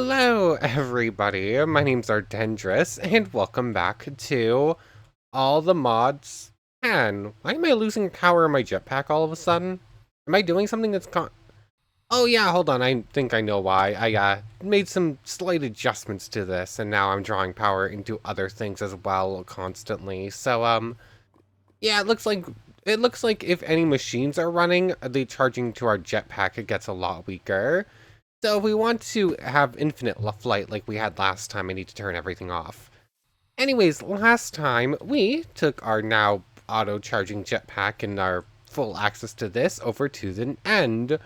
Hello, everybody. My name's Ardendris, and welcome back to All the Mods 10. Why am I losing power in my jetpack all of a sudden? Am I doing something that's Oh yeah, hold on. I think I know why. I made some slight adjustments to this, and now I'm drawing power into other things as well constantly. So, yeah, it looks like if any machines are running, the charging to our jetpack it gets a lot weaker. So if we want to have infinite flight like we had last time, I need to turn everything off. Anyways, last time we took our now auto-charging jetpack and our full access to this over to the end,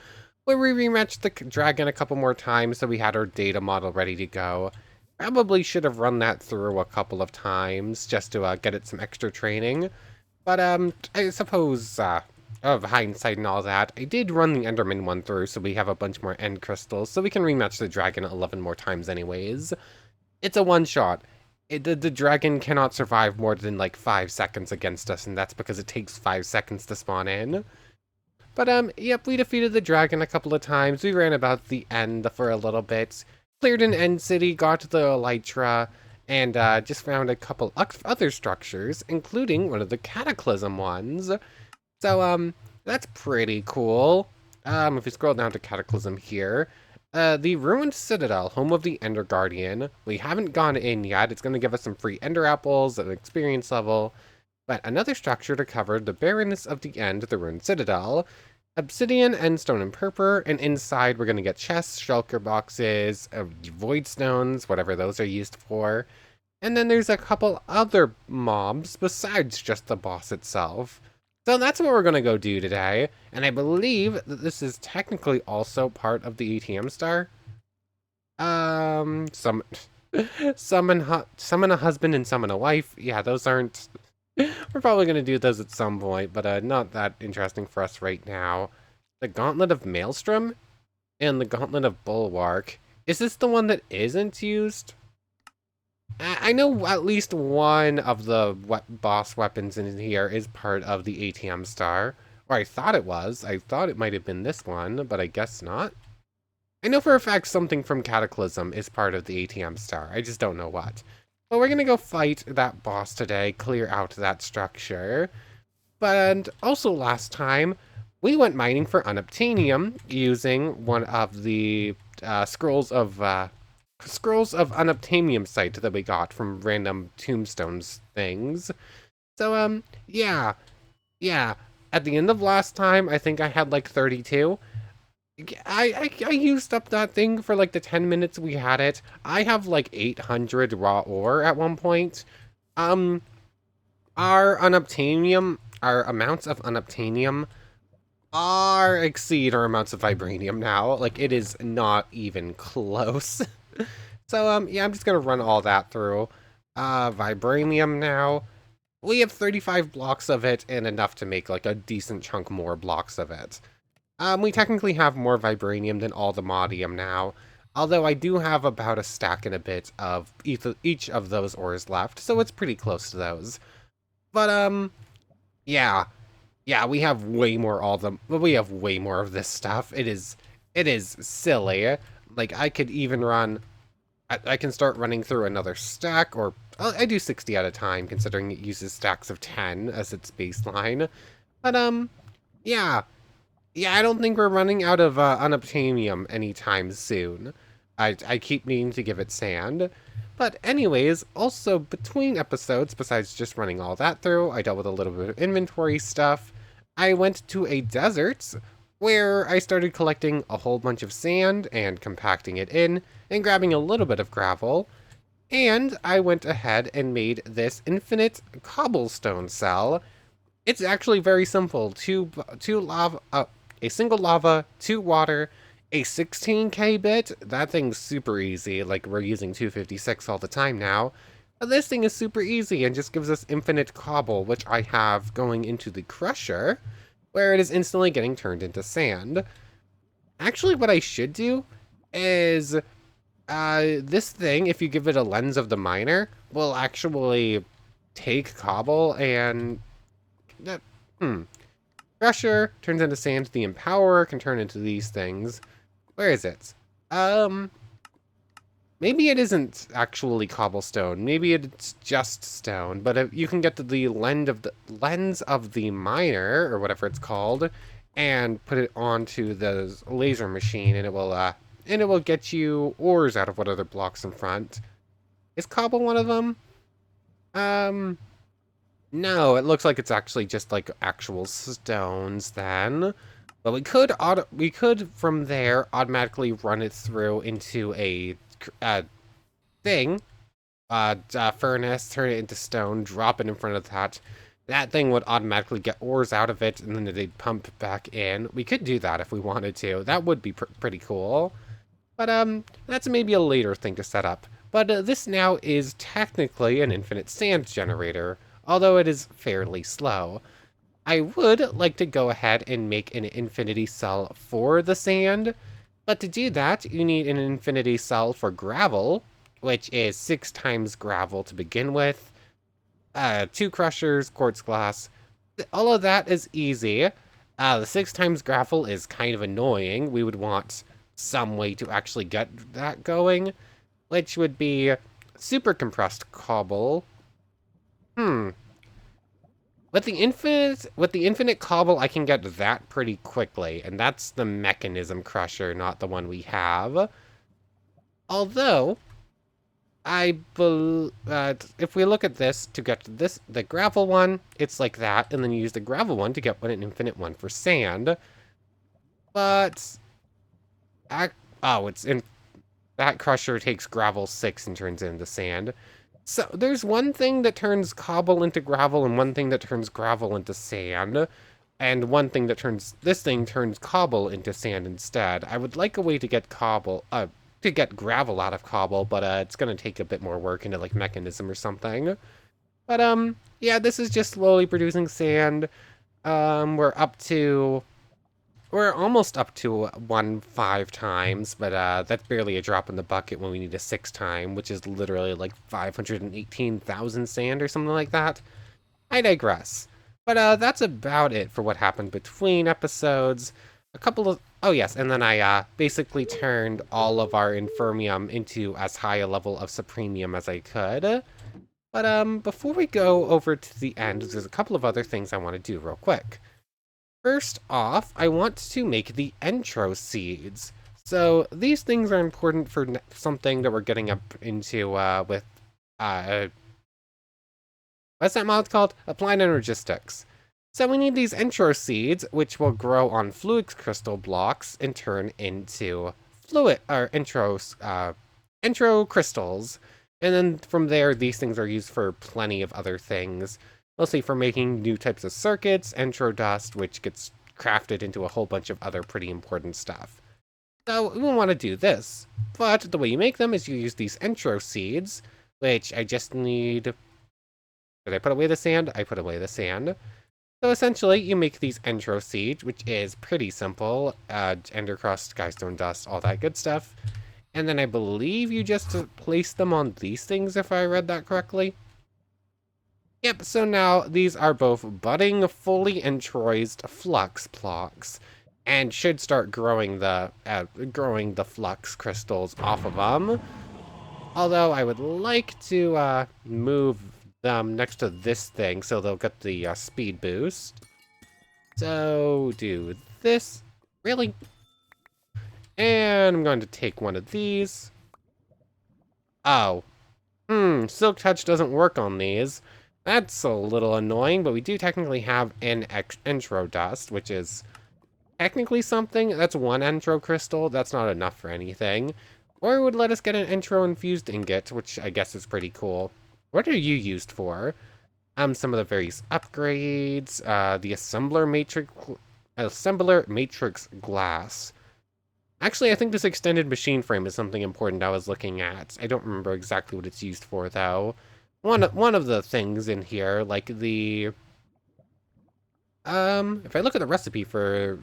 where we rematched the dragon a couple more times so we had our data model ready to go. Probably should have run that through a couple of times just to get it some extra training. But I suppose of hindsight and all that, I did run the Enderman one through, so we have a bunch more end crystals, so we can rematch the dragon 11 more times anyways. It's a one-shot. The dragon cannot survive more than like 5 seconds against us, and that's because it takes 5 seconds to spawn in. But yep, we defeated the dragon a couple of times. We ran about the end for a little bit, cleared an end city, got to the elytra, and just found a couple other structures, including one of the cataclysm ones. So, that's pretty cool. If you scroll down to Cataclysm here, the Ruined Citadel, home of the Ender Guardian. We haven't gone in yet. It's going to give us some free Ender Apples at an experience level. But another structure to cover the barrenness of the end, the Ruined Citadel. Obsidian, Endstone, and Purpur, and inside we're going to get chests, shulker boxes, void stones, whatever those are used for. And then there's a couple other mobs besides just the boss itself. So that's what we're going to go do today, and I believe that this is technically also part of the ATM star. Some summon a husband and summon a wife. Yeah, those aren't. We're probably going to do those at some point, but not that interesting for us right now. The Gauntlet of Maelstrom and the Gauntlet of Bulwark. Is this the one that isn't used? I know at least one of the boss weapons in here is part of the ATM star. Or I thought it was. I thought it might have been this one, but I guess not. I know for a fact something from Cataclysm is part of the ATM star. I just don't know what. But we're gonna go fight that boss today, clear out that structure. But also last time, we went mining for unobtainium using one of the scrolls of unobtainium site that we got from random tombstones things. So, yeah. At the end of last time, I think I had like 32. I used up that thing for like the 10 minutes we had it. I have like 800 raw ore at one point. Um, our unobtainium, our amounts of unobtainium far exceed our amounts of vibranium now. Like, it is not even close. So, yeah, I'm just gonna run all that through. Vibranium now. We have 35 blocks of it and enough to make like a decent chunk more blocks of it. We technically have more vibranium than all the modium now, although I do have about a stack and a bit of each of those ores left, so it's pretty close to those. But, yeah. Yeah, we have way more of this stuff. It is silly. Like, I could even run I can start running through another stack, or I do 60 at a time, considering it uses stacks of 10 as its baseline. But, yeah. Yeah, I don't think we're running out of unobtainium anytime soon. I keep needing to give it sand. But anyways, also between episodes, besides just running all that through, I dealt with a little bit of inventory stuff. I went to a desert where I started collecting a whole bunch of sand and compacting it in and grabbing a little bit of gravel. And I went ahead and made this infinite cobblestone cell. It's actually very simple. Two lava, a single lava, 2 water, a 16k bit. That thing's super easy. Like, we're using 256 all the time now. But this thing is super easy and just gives us infinite cobble, which I have going into the crusher, where it is instantly getting turned into sand. Actually, what I should do is, this thing, if you give it a lens of the miner, will actually take cobble and... Crusher turns into sand. The Empower can turn into these things. Where is it? maybe it isn't actually cobblestone. Maybe it's just stone. But if you can get to the lens of the miner or whatever it's called, and put it onto the laser machine, and it will get you ores out of what other blocks in front. Is cobble one of them? Um, no, it looks like it's actually just like actual stones then. But we could from there automatically run it through into a thing, furnace, turn it into stone, drop it in front of that. That thing would automatically get ores out of it, and then they'd pump back in. We could do that if we wanted to. That would be pretty cool. But that's maybe a later thing to set up. But this now is technically an infinite sand generator, although it is fairly slow. I would like to go ahead and make an infinity cell for the sand, but to do that, you need an infinity cell for gravel, which is 6 times gravel to begin with, 2 crushers, quartz glass. All of that is easy. The 6 times gravel is kind of annoying. We would want some way to actually get that going, which would be super compressed cobble. With the infinite cobble, I can get that pretty quickly, and that's the mechanism crusher, not the one we have. Although, if we look at this to get to the gravel one, it's like that, and then you use the gravel one to get an infinite one for sand. But, that crusher takes gravel 6 and turns it into sand. So there's one thing that turns cobble into gravel and one thing that turns gravel into sand. And one thing that this thing turns cobble into sand instead. I would like a way to get to get gravel out of cobble, but it's gonna take a bit more work into like mechanism or something. But yeah, this is just slowly producing sand. We're almost up to 5 times, but that's barely a drop in the bucket when we need a 6 time, which is literally like 518,000 sand or something like that. I digress. But that's about it for what happened between episodes. Oh yes, and then I basically turned all of our Infirmium into as high a level of Supremium as I could. But before we go over to the end, there's a couple of other things I want to do real quick. First off, I want to make the intro seeds. So these things are important for something that we're getting up into with, what's that mod called? Applied Energistics. So we need these intro seeds, which will grow on fluid crystal blocks and turn into intro crystals. And then from there, these things are used for plenty of other things. Mostly for making new types of circuits, intro dust, which gets crafted into a whole bunch of other pretty important stuff. So we want to do this, but the way you make them is you use these intro seeds, which I just need... Did I put away the sand? I put away the sand. So essentially, you make these intro seeds, which is pretty simple. Ender crust, skystone dust, all that good stuff. And then I believe you just place them on these things, if I read that correctly. Yep, so now these are both budding, fully introized flux blocks, and should start growing the flux crystals off of them. Although I would like to move them next to this thing so they'll get the speed boost. So do this, really? And I'm going to take one of these. Oh, Silk Touch doesn't work on these. That's a little annoying, but we do technically have an intro dust, which is technically something. That's one intro crystal. That's not enough for anything. Or it would let us get an intro infused ingot, which I guess is pretty cool. What are you used for? Some of the various upgrades, the assembler matrix glass. Actually, I think this extended machine frame is something important I was looking at. I don't remember exactly what it's used for, though. One of the things in here, like the... if I look at the recipe for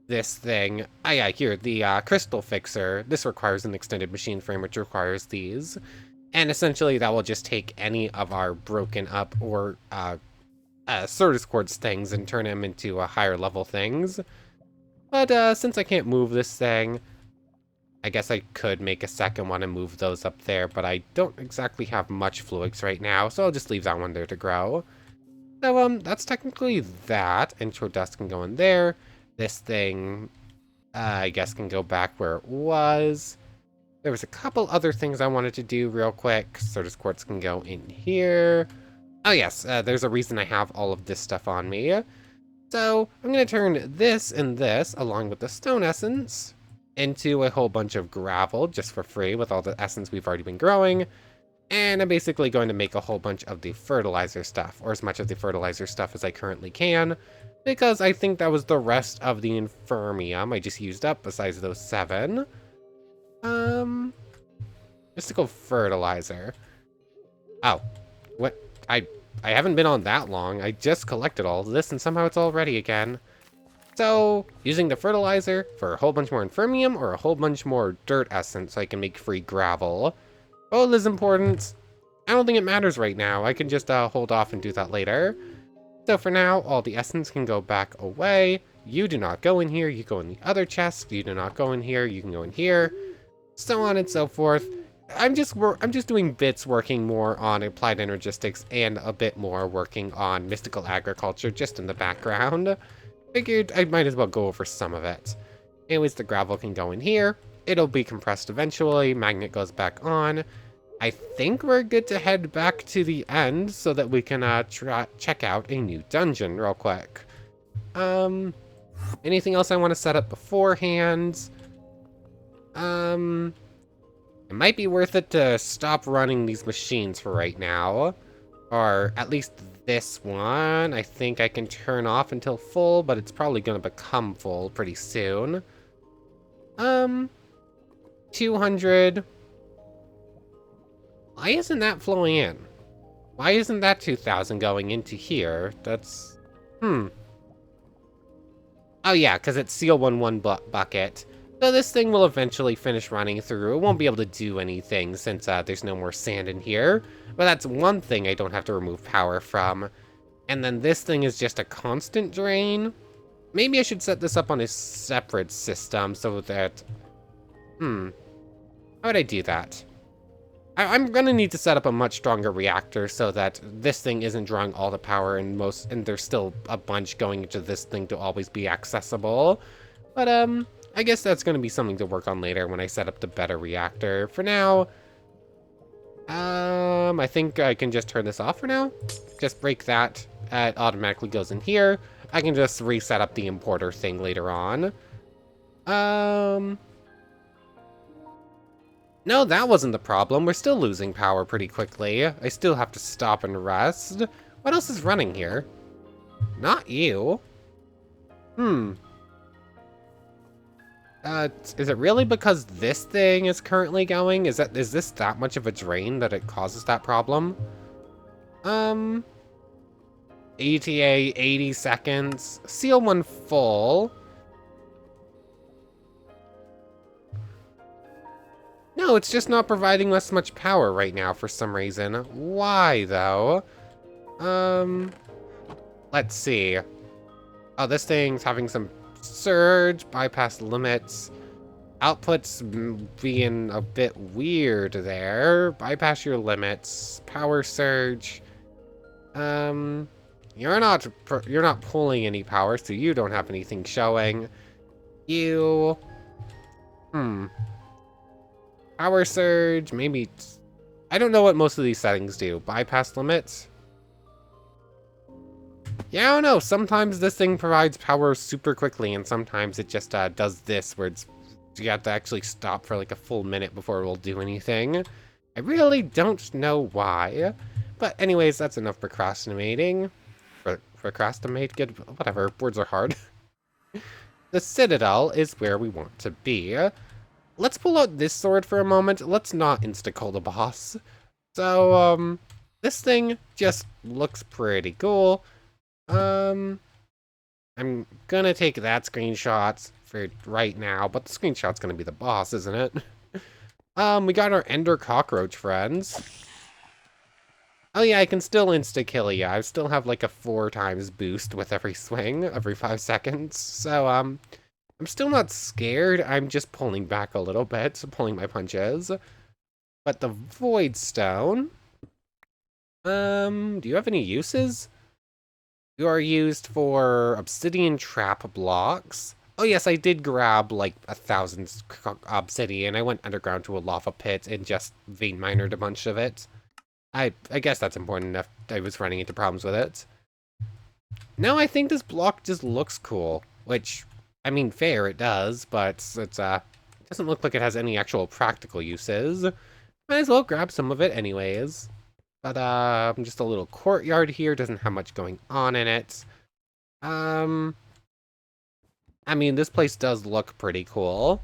this thing... Ah, yeah, here, the crystal fixer. This requires an extended machine frame, which requires these. And essentially, that will just take any of our broken up or Certus Quartz things and turn them into higher level things. But since I can't move this thing, I guess I could make a second one and move those up there, but I don't exactly have much fluix right now, so I'll just leave that one there to grow. So, that's technically that. Intro dust can go in there. This thing, I guess, can go back where it was. There was a couple other things I wanted to do real quick. Soda's quartz can go in here. Oh yes, there's a reason I have all of this stuff on me. So I'm going to turn this and this, along with the stone essence, into a whole bunch of gravel just for free with all the essence we've already been growing. And I'm basically going to make a whole bunch of the fertilizer stuff, or as much of the fertilizer stuff as I currently can, because I think that was the rest of the Infermium I just used up besides those 7. Mystical fertilizer. Oh, what? I haven't been on that long. I just collected all of this and somehow it's all ready again. So, using the fertilizer for a whole bunch more Infermium or a whole bunch more dirt essence so I can make free gravel. Both is important. I don't think it matters right now. I can just hold off and do that later. So for now, all the essence can go back away. You do not go in here. You go in the other chest. You do not go in here. You can go in here. So on and so forth. I'm just doing bits working more on applied energistics and a bit more working on mystical agriculture just in the background. Figured I might as well go over some of it. Anyways, the gravel can go in here. It'll be compressed eventually. Magnet goes back on. I think we're good to head back to the end so that we can check out a new dungeon real quick. Anything else I want to set up beforehand? It might be worth it to stop running these machines for right now. Or at least this one. I think I can turn off until full, but it's probably going to become full pretty soon. 200. Why isn't that flowing in? Why isn't that 2,000 going into here? That's... Oh yeah, because it's Seal 1-1 bucket. So this thing will eventually finish running through. It won't be able to do anything since there's no more sand in here. But that's one thing I don't have to remove power from. And then this thing is just a constant drain. Maybe I should set this up on a separate system so that... How would I do that? I'm gonna need to set up a much stronger reactor so that this thing isn't drawing all the power and there's still a bunch going into this thing to always be accessible. But, I guess that's going to be something to work on later when I set up the better reactor. For now, I think I can just turn this off for now. Just break that. It automatically goes in here. I can just reset up the importer thing later on. No, that wasn't the problem. We're still losing power pretty quickly. I still have to stop and rest. What else is running here? Not you. Is it really because this thing is currently going? Is this that much of a drain that it causes that problem? ETA 80 seconds. Seal 1 full. No, it's just not providing us much power right now for some reason. Why, though? Let's see. Oh, this thing's having some surge, bypass limits, outputs being a bit weird there. Bypass your limits, power surge. You're not pulling any power, so you don't have anything showing. You, power surge, maybe. I don't know what most of these settings do. Bypass limits. Yeah, I don't know. Sometimes this thing provides power super quickly, and sometimes it just does this, where you have to actually stop for like a full minute before it will do anything. I really don't know why. But anyways, that's enough procrastinating. Procrastinate? Good. Whatever. Words are hard. The Citadel is where we want to be. Let's pull out this sword for a moment. Let's not insta-kill the boss. So, this thing just looks pretty cool. I'm gonna take that screenshot for right now, but the screenshot's gonna be the boss, isn't it? We got our Ender Cockroach friends. Oh yeah, I can still insta-kill you. I still have like a 4 times boost with every swing, every 5 seconds. So, I'm still not scared. I'm just pulling back a little bit, pulling my punches. But the Void Stone... do you have any uses? You are used for obsidian trap blocks. Oh yes, I did grab like 1,000 obsidian. I went underground to a lava pit and just vein minered a bunch of it. I guess that's important enough. I was running into problems with it. No, I think this block just looks cool. Which, I mean, fair, it does, but it doesn't look like it has any actual practical uses. Might as well grab some of it anyways. But, just a little courtyard here, doesn't have much going on in it. I mean, this place does look pretty cool.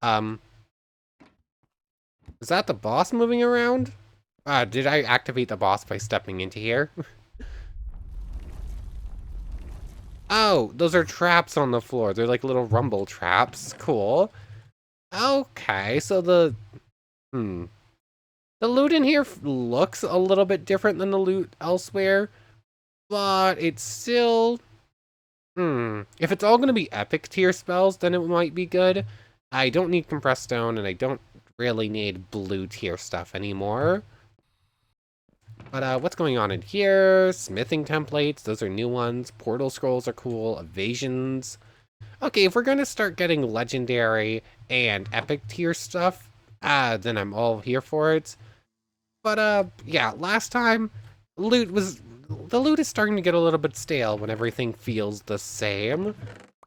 Is that the boss moving around? Did I activate the boss by stepping into here? Oh, those are traps on the floor. They're like little rumble traps. Cool. Okay, so the loot in here looks a little bit different than the loot elsewhere, but it's still... If it's all going to be epic tier spells, then it might be good. I don't need compressed stone, and I don't really need blue tier stuff anymore. But what's going on in here? Smithing templates, those are new ones. Portal scrolls are cool. Evasions. Okay, if we're going to start getting legendary and epic tier stuff, then I'm all here for it. But yeah, last time, the loot is starting to get a little bit stale when everything feels the same.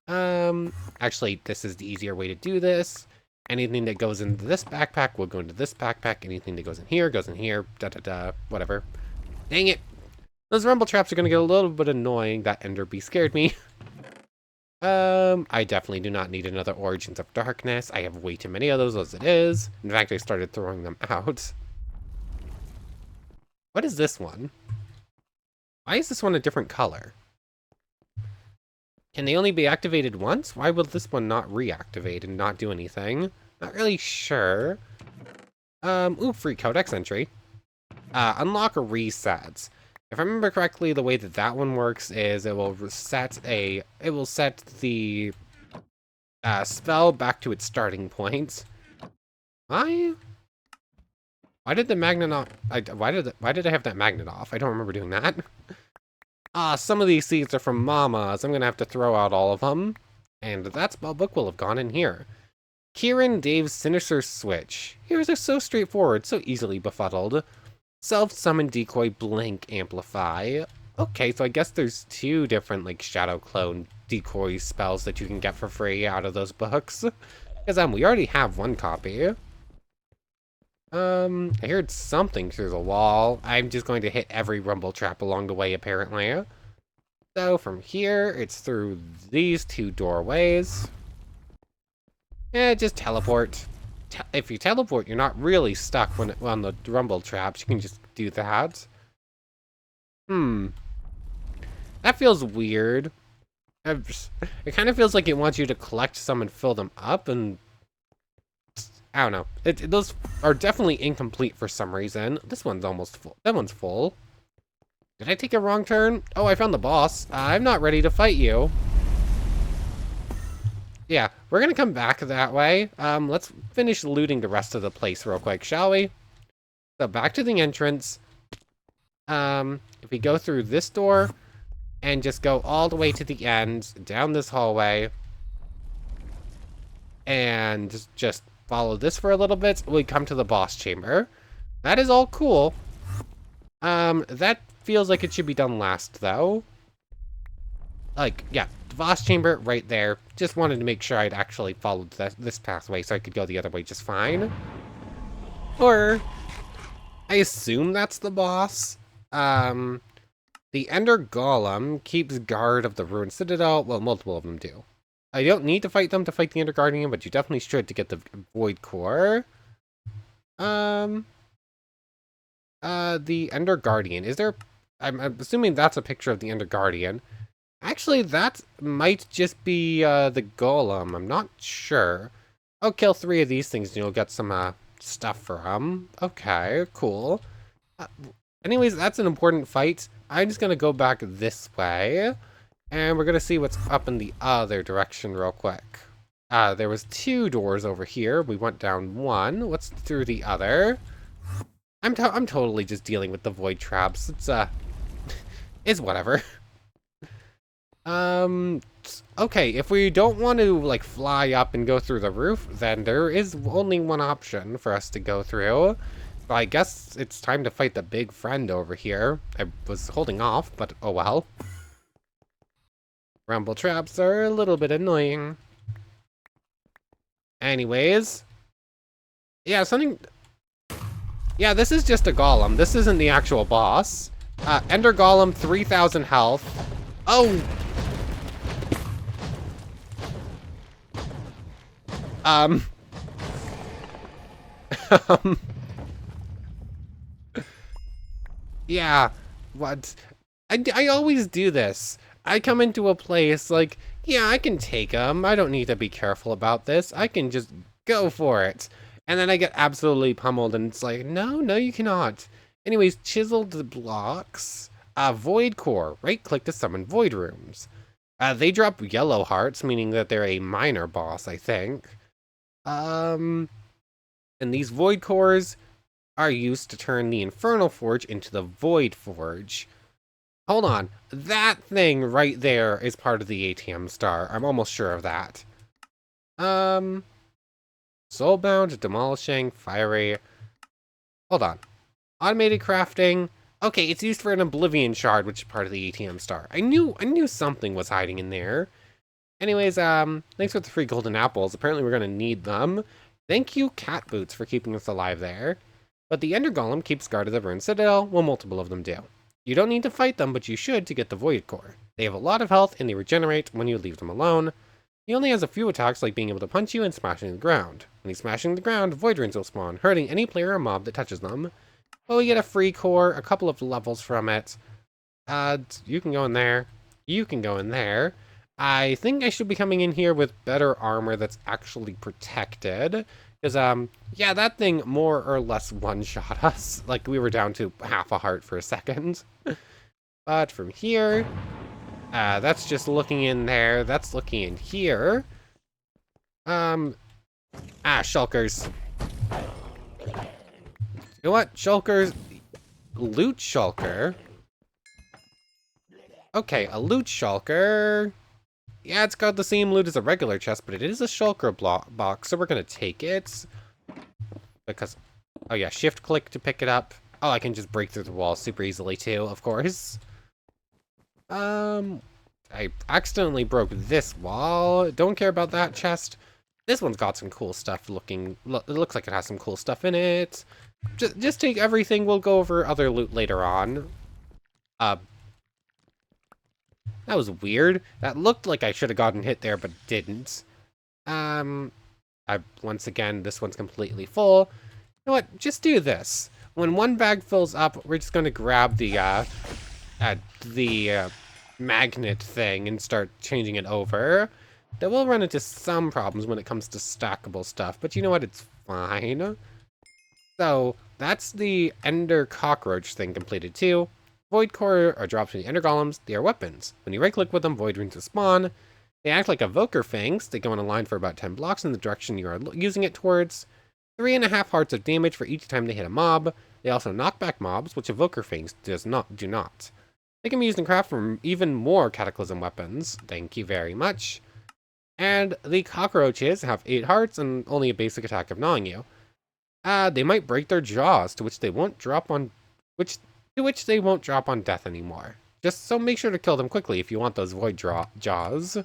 Actually, this is the easier way to do this. Anything that goes into this backpack will go into this backpack. Anything that goes in here, whatever. Dang it. Those rumble traps are going to get a little bit annoying. That ender bee scared me. I definitely do not need another Origins of Darkness. I have way too many of those as it is. In fact, I started throwing them out. What is this one? Why is this one a different color? Can they only be activated once? Why will this one not reactivate and not do anything? Not really sure. Ooh, free codex entry. Unlock resets. If I remember correctly, the way that that one works is it will set the spell back to its starting point. Why did the magnet not... why did I have that magnet off? I don't remember doing that. Some of these seeds are from Mamas. I'm gonna have to throw out all of them. And that spell book will have gone in here. Kieran Dave's Sinister Switch. Here's are so straightforward, so easily befuddled. Self-summon decoy blink amplify. Okay, so I guess there's two different like shadow clone decoy spells that you can get for free out of those books. Because we already have one copy. I heard something through the wall. I'm just going to hit every rumble trap along the way, apparently. So from here, it's through these two doorways. Yeah, just teleport. If you teleport, you're not really stuck on the rumble traps. You can just do that. That feels weird. It kind of feels like it wants you to collect some and fill them up, and I don't know. Those are definitely incomplete for some reason. This one's almost full. That one's full. Did I take a wrong turn? Oh, I found the boss. I'm not ready to fight you. Yeah, we're gonna come back that way. Let's finish looting the rest of the place real quick, shall we? So back to the entrance. If we go through this door and just go all the way to the end, down this hallway, and just follow this for a little bit, we come to the boss chamber. That is all cool. That feels like it should be done last, though. Like, yeah, the boss chamber right there. Just wanted to make sure I'd actually followed this pathway so I could go the other way just fine. Or, I assume that's the boss. The Ender Golem keeps guard of the ruined Citadel. Well, multiple of them do. I don't need to fight them to fight the Ender Guardian, but you definitely should to get the Void Core. The Ender Guardian. Is there... I'm assuming that's a picture of the Ender Guardian. Actually, that might just be the Golem. I'm not sure. I'll kill 3 of these things and you'll get some stuff for them. Okay, cool. Anyways, that's an important fight. I'm just gonna go back this way. And we're gonna see what's up in the other direction real quick. There was 2 doors over here. We went down one. What's through the other? I'm totally just dealing with the void traps. It's whatever. Okay, if we don't want to, like, fly up and go through the roof, then there is only one option for us to go through. So I guess it's time to fight the big friend over here. I was holding off, but oh well. Rumble traps are a little bit annoying. Anyways. Yeah, something... Yeah, this is just a golem. This isn't the actual boss. Ender Golem, 3,000 health. Oh! Um, yeah, what? I always do this. I come into a place like, yeah, I can take them. I don't need to be careful about this. I can just go for it. And then I get absolutely pummeled and it's like, no, you cannot. Anyways, chiseled blocks. Void core. Right click to summon void rooms. They drop yellow hearts, meaning that they're a minor boss, I think. And these void cores are used to turn the Infernal Forge into the Void Forge. Hold on, that thing right there is part of the ATM star. I'm almost sure of that. Soulbound, demolishing, fiery. Hold on. Automated crafting. Okay, it's used for an Oblivion shard, which is part of the ATM star. I knew something was hiding in there. Anyways, thanks for the free golden apples. Apparently we're gonna need them. Thank you, Cat Boots, for keeping us alive there. But the Ender Golem keeps guard of the Ruined Citadel, well, multiple of them do. You don't need to fight them, but you should to get the Void Core. They have a lot of health, and they regenerate when you leave them alone. He only has a few attacks, like being able to punch you and smashing the ground. When he's smashing the ground, Void Runes will spawn, hurting any player or mob that touches them. Well, we get a free core, a couple of levels from it. You can go in there. You can go in there. I think I should be coming in here with better armor that's actually protected. Because, yeah, that thing more or less one-shot us. Like, we were down to half a heart for a second. But from here, that's just looking in there. That's looking in here. Shulkers. You know what? Shulkers. Loot shulker. Okay, a loot shulker. Yeah, it's got the same loot as a regular chest, but it is a shulker box, so we're gonna take it. Because, oh yeah, shift click to pick it up. Oh, I can just break through the wall super easily too, of course. I accidentally broke this wall. Don't care about that chest. This one's got some cool stuff looking, it looks like it has some cool stuff in it. Just take everything, we'll go over other loot later on. That was weird. That looked like I should have gotten hit there, but didn't. Once again, this one's completely full. You know what? Just do this. When one bag fills up, we're just going to grab the magnet thing and start changing it over. That will run into some problems when it comes to stackable stuff, but you know what? It's fine. So, that's the Ender Cockroach thing completed too. Void Core are drops from the Ender Golems. They are weapons. When you right-click with them, Void Runes will spawn. They act like Evoker Fangs. They go in a line for about 10 blocks in the direction you are using it towards. 3.5 hearts of damage for each time they hit a mob. They also knock back mobs, which Evoker Fangs do not. They can be used in craft for even more Cataclysm weapons. Thank you very much. And the cockroaches have 8 hearts and only a basic attack of gnawing you. They might break their jaws, to which they won't drop on death anymore. Just so make sure to kill them quickly if you want those void jaws.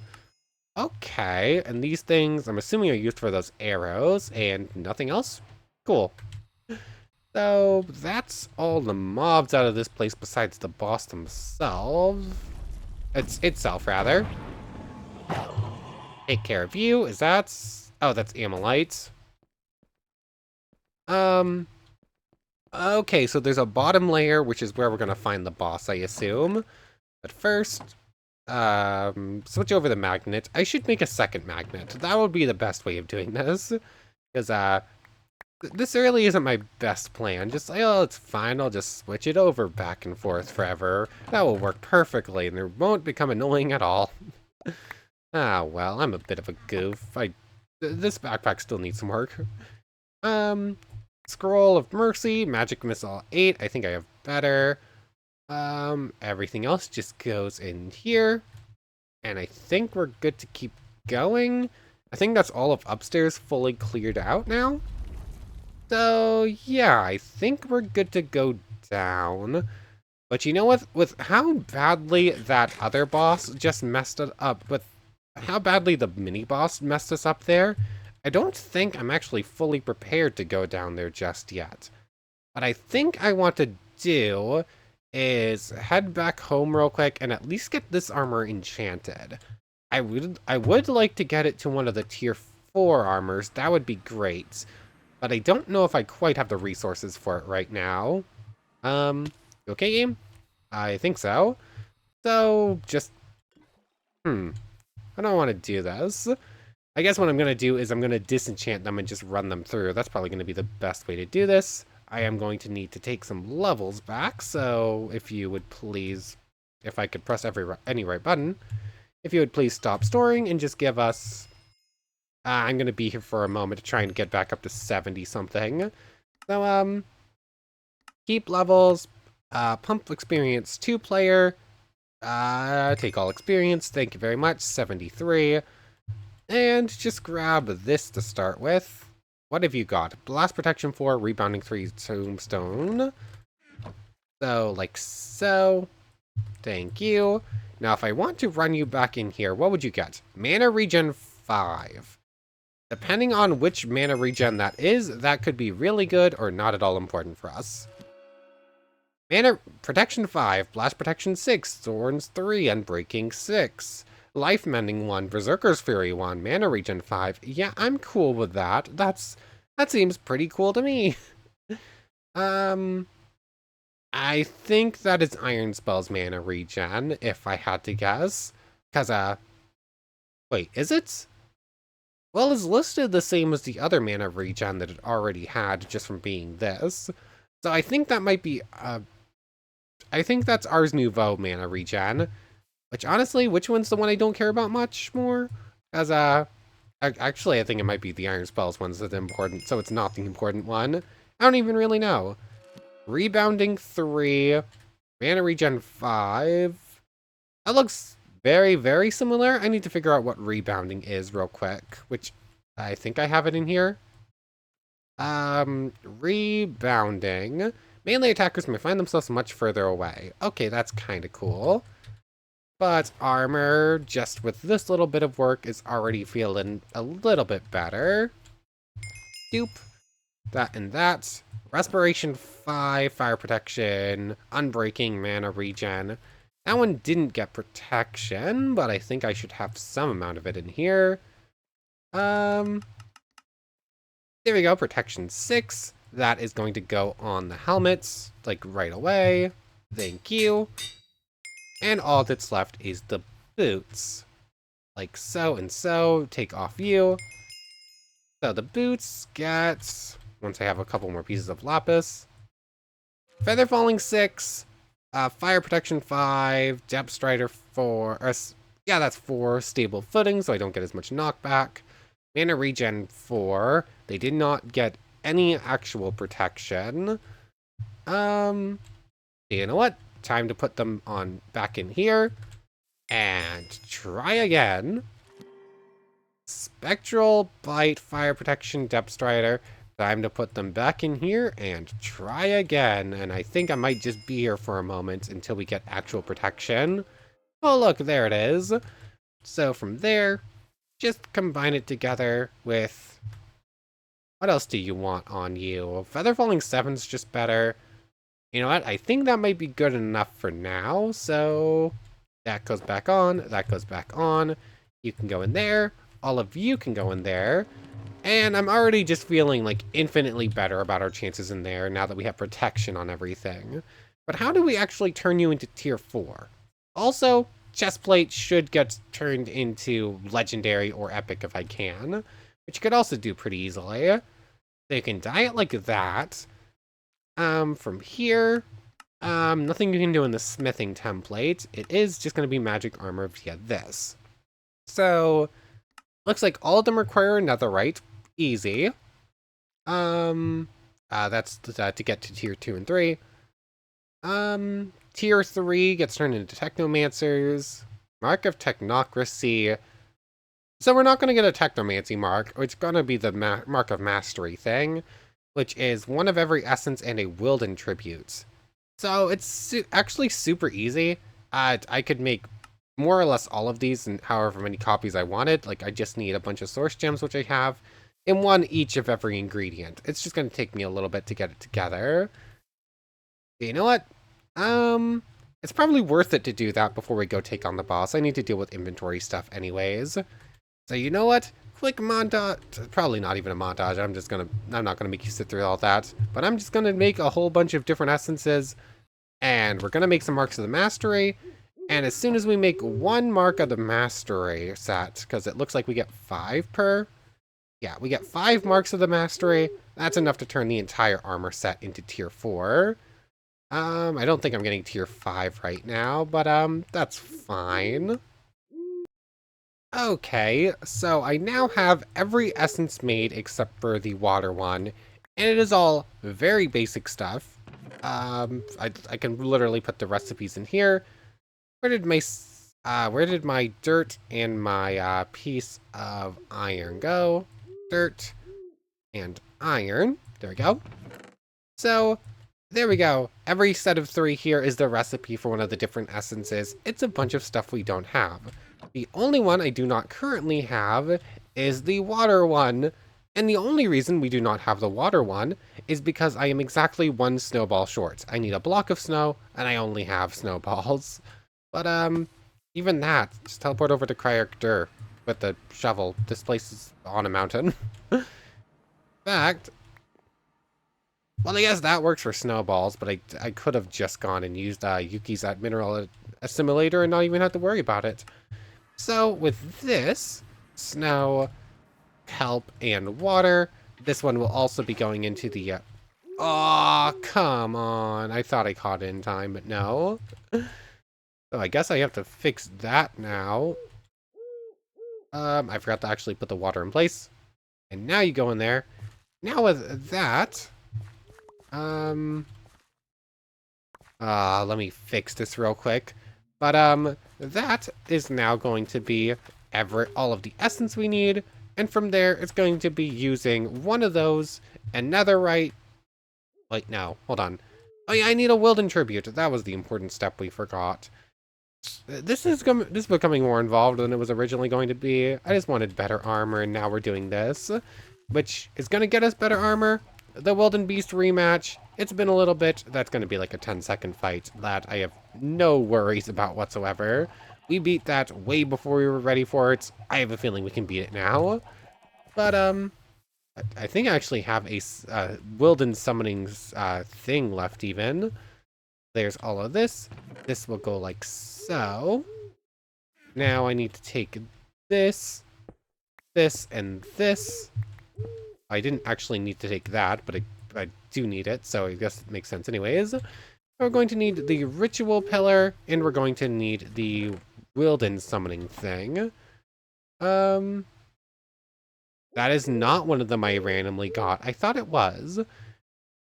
Okay, and these things, I'm assuming, are used for those arrows, and nothing else? Cool. So, that's all the mobs out of this place besides the boss themselves. Itself, rather. Take care of you, is that... Oh, that's Amylite. Okay, so there's a bottom layer, which is where we're gonna find the boss, I assume. But first, switch over the magnet. I should make a second magnet. That would be the best way of doing this. Because, This really isn't my best plan. Just like, oh, it's fine. I'll just switch it over back and forth forever. That will work perfectly, and it won't become annoying at all. Ah, well, I'm a bit of a goof. This backpack still needs some work. Um, Scroll of Mercy, Magic Missile 8. I think I have better. Everything else just goes in here. And I think we're good to keep going. I think that's all of upstairs fully cleared out now. So, yeah, I think we're good to go down. But you know what? With how badly that other boss just messed it up, with how badly the mini-boss messed us up there, I don't think I'm actually fully prepared to go down there just yet. What I think I want to do is head back home real quick and at least get this armor enchanted. I would like to get it to one of the tier 4 armors. That would be great. But I don't know if I quite have the resources for it right now. Okay, game? I think so. So, just... I don't want to do this. I guess what I'm going to do is I'm going to disenchant them and just run them through. That's probably going to be the best way to do this. I am going to need to take some levels back, so if you would please... If I could press any right button, if you would please stop storing and just give us... I'm going to be here for a moment to try and get back up to 70-something. So, keep levels, pump experience 2-player, take all experience, thank you very much, 73. And just grab this to start with. What have you got? Blast protection 4, rebounding 3, tombstone. So, like so. Thank you. Now, if I want to run you back in here, what would you get? Mana regen 5. Depending on which mana regen that is, that could be really good or not at all important for us. Mana protection 5, blast protection 6, thorns 3, unbreaking 6. Life Mending 1, Berserker's Fury 1, Mana Regen 5. Yeah, I'm cool with that. That seems pretty cool to me. I think that is Iron Spell's Mana Regen, if I had to guess. Cause, wait, is it? Well, it's listed the same as the other Mana Regen that it already had just from being this. So I think that might be, I think that's Ars Nouveau Mana Regen. Which, honestly, which one's the one I don't care about much more? As, actually, I think it might be the Iron Spells one's that's important, so it's not the important one. I don't even really know. Rebounding 3, Mana Regen 5. That looks very, very similar. I need to figure out what Rebounding is real quick, which I think I have it in here. Rebounding. Melee attackers may find themselves much further away. Okay, that's kind of cool. But armor, just with this little bit of work, is already feeling a little bit better. Doop. That and that. Respiration 5, fire protection, unbreaking, mana regen. That one didn't get protection, but I think I should have some amount of it in here. There we go, protection 6. That is going to go on the helmets, like right away. Thank you. And all that's left is the boots. Like so and so. Take off you. So the boots get... Once I have a couple more pieces of lapis. Feather falling 6. Fire protection 5. Depth strider 4. Yeah, that's 4. Stable footing, so I don't get as much knockback. Mana regen 4. They did not get any actual protection. You know what? Time to put them on back in here and try again. Spectral bite, fire protection, depth strider. Time to put them back in here and try again. And I think I might just be here for a moment until we get actual protection. Oh, look, there it is. So from there, just combine it together with... What else do you want on you? Feather falling 7's just better. You know what? I think that might be good enough for now. So that goes back on. That goes back on. You can go in there. All of you can go in there. And I'm already just feeling like infinitely better about our chances in there now that we have protection on everything. But how do we actually turn you into tier 4? Also, chestplate should get turned into legendary or epic if I can, which you could also do pretty easily. So you can dye it like that. From here, nothing you can do in the smithing template. It is just going to be magic armor via this. So, looks like all of them require netherite. Easy. That's to get to tier 2 and 3. Tier 3 gets turned into technomancers. Mark of technocracy. So we're not going to get a technomancy mark. It's going to be the mark of mastery thing, which is one of every essence and a Wilden tribute. So it's actually super easy. I could make more or less all of these in however many copies I wanted. Like, I just need a bunch of source gems, which I have, and one each of every ingredient. It's just going to take me a little bit to get it together. You know what? It's probably worth it to do that before we go take on the boss. I need to deal with inventory stuff anyways. So you know what? Quick montage. Probably not even a montage. I'm not gonna make you sit through all that. But I'm just gonna make a whole bunch of different essences. And we're gonna make some marks of the mastery. And as soon as we make one mark of the mastery set, because it looks like we get 5 per. Yeah, we get 5 marks of the mastery. That's enough to turn the entire armor set into tier 4. I don't think I'm getting tier 5 right now, but that's fine. Okay, so I now have every essence made except for the water one, and it is all very basic stuff. I can literally put the recipes in here. Where did my dirt and my piece of iron go? Dirt and iron. There we go. So there we go. Every set of 3 here is the recipe for one of the different essences. It's a bunch of stuff we don't have. The only one I do not currently have is the water one. And the only reason we do not have the water one is because I am exactly 1 snowball short. I need a block of snow, and I only have snowballs. But, even that, just teleport over to Cryac with the shovel. This place is on a mountain. In fact, well, I guess that works for snowballs, but I could have just gone and used Yuki's mineral assimilator and not even have to worry about it. So with this, snow, kelp, and water, this one will also be going into the... oh, come on. I thought I caught it in time, but no. So I guess I have to fix that now. I forgot to actually put the water in place. And now you go in there. Now with that... let me fix this real quick. But, that is now going to be all of the essence we need, and from there, it's going to be using one of those, and netherite. Wait, no, hold on. Oh yeah, I need a Wilden tribute. That was the important step we forgot. This is becoming more involved than it was originally going to be. I just wanted better armor, and now we're doing this, which is going to get us better armor. The Wilden Beast rematch, it's been a little bit. That's going to be like a 10-second fight that I have no worries about whatsoever. We beat that way before we were ready for it. I have a feeling we can beat it now. But, I think I actually have a Wilden summoning thing left even. There's all of this. This will go like so. Now I need to take this, and this. I didn't actually need to take that, but I do need it, so I guess it makes sense anyways. We're going to need the ritual pillar, and we're going to need the Wilden summoning thing. That is not one of them I randomly got. I thought it was.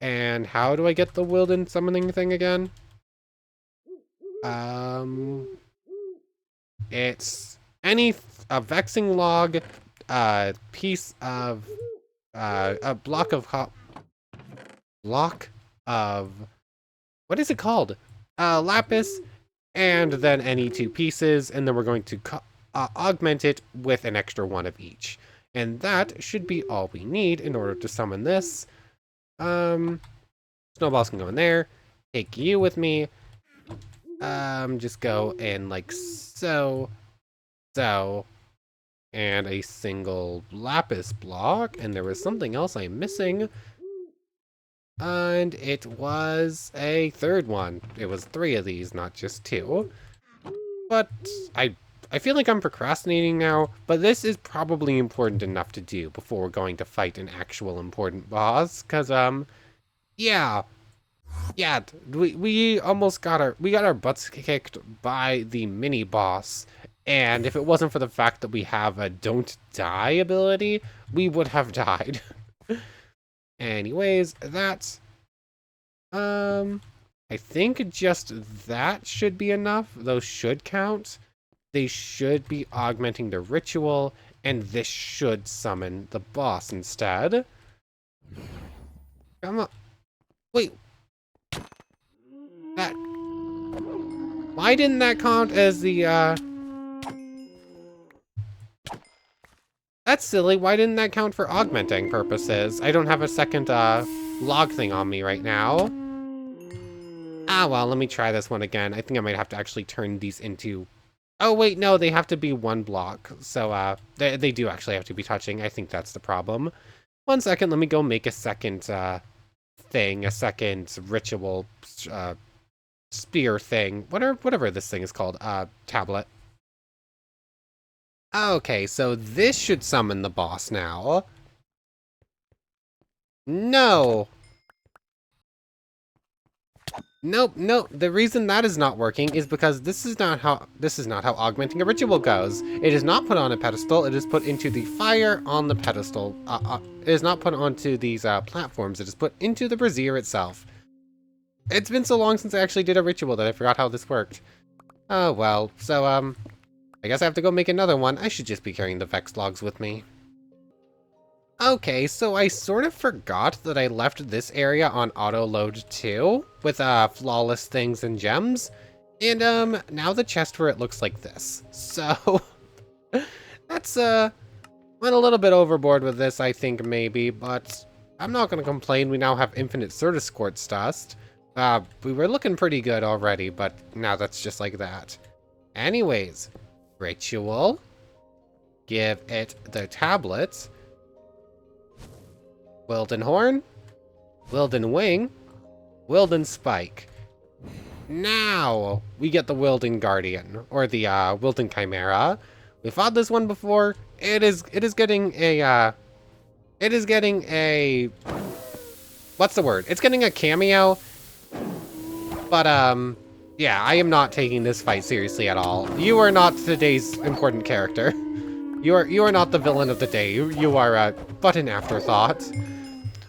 And how do I get the Wilden summoning thing again? It's a vexing log, piece of, a block of, what is it called? Lapis, and then any 2 pieces, and then we're going to augment it with an extra 1 of each. And that should be all we need in order to summon this. Snowballs can go in there. Take you with me. Just go in like so, and a single lapis block, and there was something else I'm missing. And it was a 3rd one. It was 3 of these, not just 2. But I I feel like I'm procrastinating now, but this is probably important enough to do before we're going to fight an actual important boss, because, yeah, yeah, we almost got our butts kicked by the mini boss, and if it wasn't for the fact that we have a don't die ability, we would have died. Anyways, that's, I think just that should be enough. Those should count. They should be augmenting the ritual, and this should summon the boss instead. Come on. Wait. That... Why didn't that count as the, That's silly. Why didn't that count for augmenting purposes? I don't have a second, log thing on me right now. Ah, well, let me try this one again. I think I might have to actually turn these into... Oh, wait, no, they have to be one block. So, they do actually have to be touching. I think that's the problem. 1 second, let me go make a second, thing, a second ritual, spear thing. Whatever this thing is called, tablet. Okay, so this should summon the boss now. No! Nope, nope. The reason that is not working is because this is not how augmenting a ritual goes. It is not put on a pedestal, it is put into the fire on the pedestal. It is not put onto these platforms, it is put into the brazier itself. It's been so long since I actually did a ritual that I forgot how this worked. Oh well, so I guess I have to go make another one. I should just be carrying the Vex logs with me. Okay, so I sort of forgot that I left this area on auto load too, with flawless things and gems. And now the chest for it looks like this. So that's went a little bit overboard with this, I think maybe, but I'm not gonna complain. We now have infinite Certus quartz dust. We were looking pretty good already, but now that's just like that. Anyways, ritual. Give it the tablets. Wilden Horn, Wilden Wing, Wilden Spike. Now we get the Wilden Guardian, or the Wilden Chimera. We fought this one before. It is getting a what's the word? It's getting a cameo. But yeah, I am not taking this fight seriously at all. You are not today's important character. You are not the villain of the day. You are but an afterthought.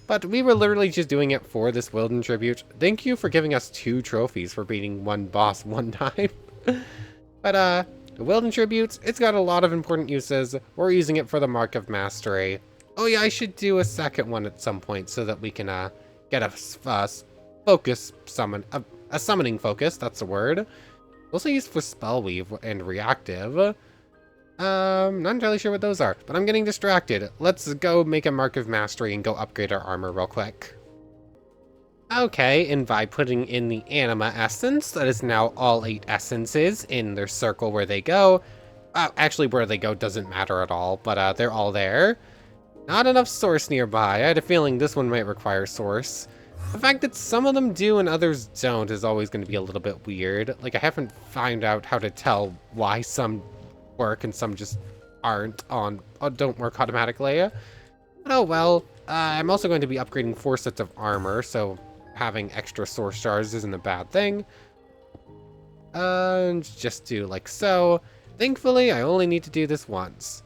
But we were literally just doing it for this Wilden tribute. Thank you for giving us 2 trophies for beating one boss one time. But the Wilden tribute, it's got a lot of important uses. We're using it for the Mark of Mastery. Oh yeah, I should do a second one at some point so that we can get a focus summon, a summoning focus, that's the word. Also used for spell weave and reactive. Not entirely sure what those are, but I'm getting distracted. Let's go make a Mark of Mastery and go upgrade our armor real quick. Okay, and by putting in the Anima Essence, that is now all 8 essences in their circle where they go. Actually, where they go doesn't matter at all, but they're all there. Not enough source nearby. I had a feeling this one might require source. The fact that some of them do and others don't is always going to be a little bit weird. Like, I haven't found out how to tell why some work and some just aren't don't work automatically. But oh well. I'm also going to be upgrading 4 sets of armor, so having extra source shards isn't a bad thing. And just do like so. Thankfully, I only need to do this once.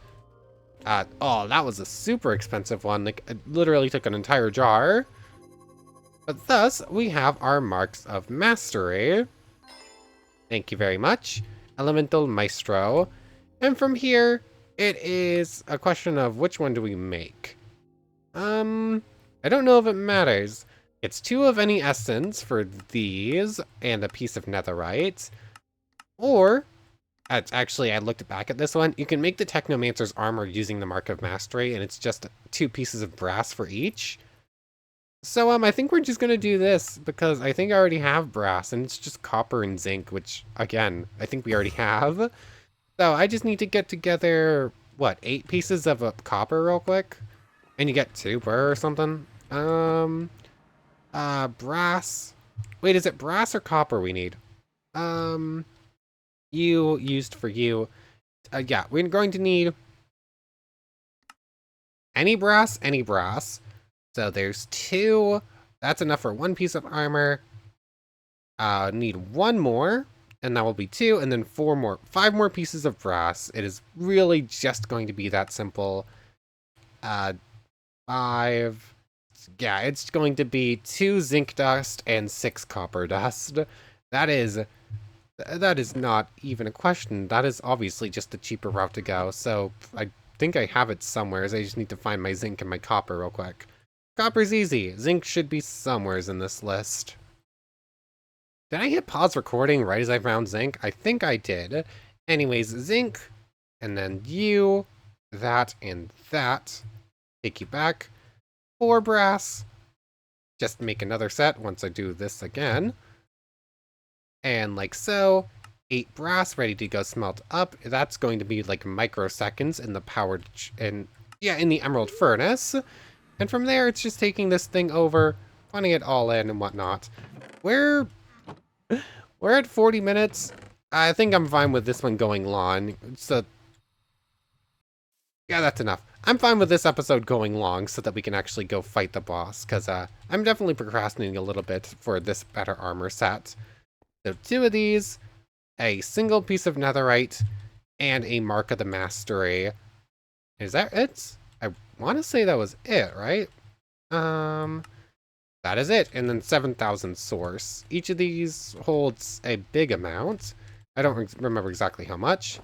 Oh, that was a super expensive one. Like, it literally took an entire jar. But thus, we have our Marks of Mastery. Thank you very much. Elemental Maestro. And from here, it is a question of which one do we make? I don't know if it matters. It's 2 of any essence for these, and a piece of netherite. Or, actually, I looked back at this one. You can make the Technomancer's armor using the Mark of Mastery, and it's just 2 pieces of brass for each. So, I think we're just gonna do this, because I think I already have brass, and it's just copper and zinc, which, again, I think we already have. So, I just need to get together, what, 8 pieces of copper real quick? And you get 2 per or something? Brass. Wait, is it brass or copper we need? You used for you. Yeah, we're going to need any brass, any brass. So there's 2. That's enough for 1 piece of armor. Need 1 more, and that will be 2, and then 4 more, 5 more pieces of brass. It is really just going to be that simple. 5. Yeah, it's going to be 2 zinc dust and 6 copper dust. That is not even a question. That is obviously just the cheaper route to go. So I think I have it somewhere. I just need to find my zinc and my copper real quick. Copper's easy. Zinc should be somewheres in this list. Did I hit pause recording right as I found zinc? I think I did. Anyways, zinc, and then you, that, and that. Take you back. 4 brass. Just make another set once I do this again. And like so. 8 brass ready to go smelt up. That's going to be like microseconds in the powered, in the emerald furnace. And from there, it's just taking this thing over, putting it all in and whatnot. We're at 40 minutes. I think I'm fine with this one going long. So, yeah, that's enough. I'm fine with this episode going long so that we can actually go fight the boss, because I'm definitely procrastinating a little bit for this better armor set. So 2 of these, a single piece of netherite, and a mark of the mastery. Is that it? I want to say that was it, right? That is it. And then 7,000 source. Each of these holds a big amount. I don't remember exactly how much.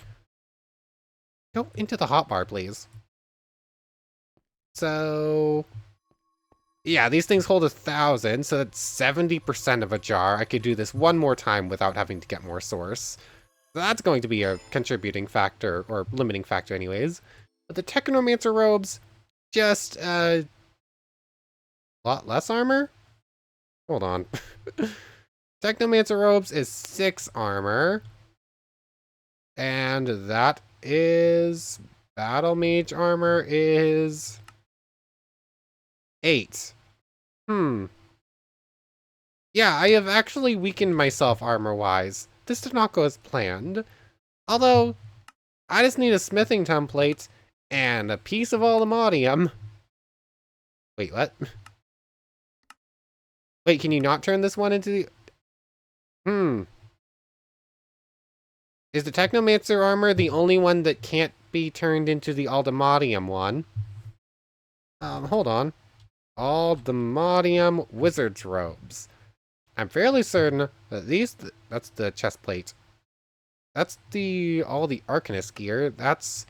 Go into the hotbar, please. So, yeah, these things hold 1,000, so that's 70% of a jar. I could do this 1 more time without having to get more source. So that's going to be a contributing factor, or limiting factor anyways. But the Technomancer robes, just a lot less armor? Hold on. Technomancer robes is 6 armor. And that is... Battle Mage armor is... 8. Yeah, I have actually weakened myself armor-wise. This did not go as planned. Although, I just need a smithing template and a piece of aluminium. Wait, what? Wait, can you not turn this one into the... Is the Technomancer armor the only one that can't be turned into the Aldemodium one? Hold on. Aldemodium Wizard's Robes. I'm fairly certain that that's the chest plate. That's all the Arcanist gear. That's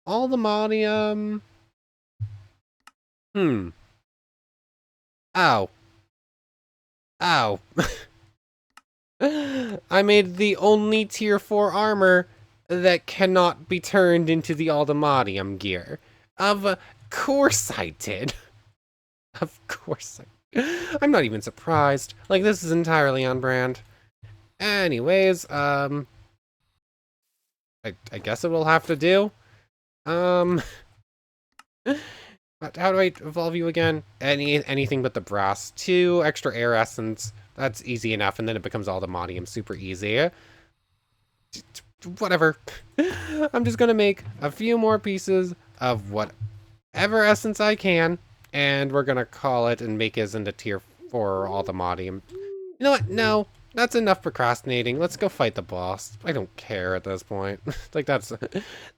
Aldemodium. Ow. Ow. I made the only tier 4 armor that cannot be turned into the Aldemodium gear. Of course I did. Of course I'm not even surprised. Like, this is entirely on brand. Anyways, I guess it will have to do. How do I evolve you again? Anything but the brass. 2 extra air essence. That's easy enough, and then it becomes Aldemodium super easy. Whatever. I'm just gonna make a few more pieces of whatever essence I can, and we're gonna call it and make it into tier 4 Aldemodium. You know what? No, that's enough procrastinating. Let's go fight the boss. I don't care at this point. Like, this